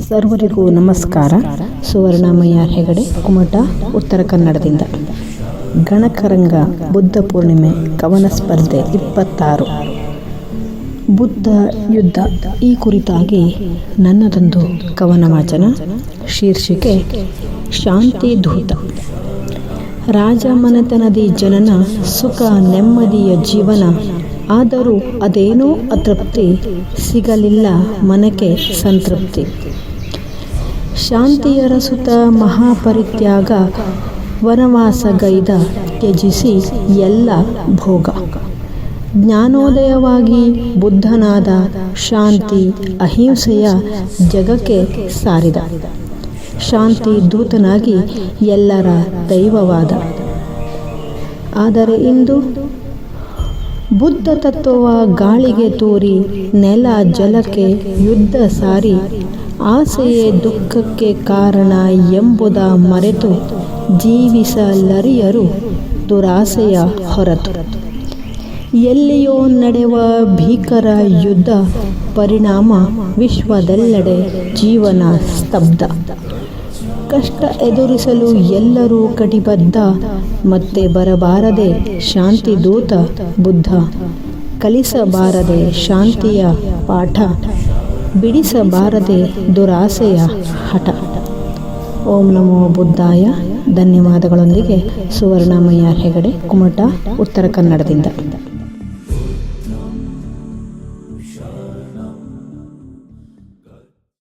ಸರ್ವರಿಗೂ ನಮಸ್ಕಾರ. ಸುವರ್ಣಮಯ್ಯ ಹೆಗಡೆ, ಕುಮಟ, ಉತ್ತರ ಕನ್ನಡದಿಂದ. ಗಣಕರಂಗ ಬುದ್ಧ ಪೂರ್ಣಿಮೆ ಕವನ ಸ್ಪರ್ಧೆ 26 ಬುದ್ಧ ಯುದ್ಧ ಈ ಕುರಿತಾಗಿ ನನ್ನದೊಂದು ಕವನ ವಾಚನ. ಶೀರ್ಷಿಕೆ ಶಾಂತಿ ದೂತ. ರಾಜಮನೆತನದಿ ಜನನ, ಸುಖ ನೆಮ್ಮದಿಯ ಜೀವನ. ಆದರೂ ಅದೇನೋ ಅತೃಪ್ತಿ, ಸಿಗಲಿಲ್ಲ ಮನಕ್ಕೆ ಸಂತೃಪ್ತಿ. ಶಾಂತಿಯರ ಸುತ ಮಹಾಪರಿತ್ಯಾಗ, ವನವಾಸಗೈದ ತ್ಯಜಿಸಿ ಎಲ್ಲ ಭೋಗ. ಜ್ಞಾನೋದಯವಾಗಿ ಬುದ್ಧನಾದ, ಶಾಂತಿ ಅಹಿಂಸೆಯ ಜಗಕ್ಕೆ ಸಾರಿದ. ಶಾಂತಿ ದೂತನಾಗಿ ಎಲ್ಲರ ದೈವವಾದ. ಆದರೆ ಇಂದು ಬುದ್ಧ ತತ್ವವ ಗಾಳಿಗೆ ತೂರಿ, ನೆಲ ಜಲಕ್ಕೆ ಯುದ್ಧ ಸಾರಿ, ಆಸೆಯೇ ದುಃಖಕ್ಕೆ ಕಾರಣ ಎಂಬುದ ಮರೆತು ಜೀವಿಸಲರಿಯರು ದುರಾಸೆಯ ಹೊರತು. ಎಲ್ಲಿಯೋ ನಡೆವ ಭೀಕರ ಯುದ್ಧ ಪರಿಣಾಮ, ವಿಶ್ವದೆಲ್ಲೆಡೆ ಜೀವನ ಸ್ತಬ್ಧ. ಕಷ್ಟ ಎದುರಿಸಲು ಎಲ್ಲರೂ ಕಟಿಬದ್ಧ, ಮತ್ತೆ ಬರಬಾರದೆ ಶಾಂತಿ ದೂತ ಬುದ್ಧ. ಕಲಿಸಬಾರದೆ ಶಾಂತಿಯ ಪಾಠ, ಬಿಡಿಸಬಾರದೆ ದುರಾಸೆಯ ಹಠ. ಓಂ ನಮೋ ಬುದ್ಧಾಯ. ಧನ್ಯವಾದಗಳೊಂದಿಗೆ ಸುವರ್ಣಮಯ್ಯ ಹೆಗಡೆ, ಕುಮಟ, ಉತ್ತರ ಕನ್ನಡದಿಂದ.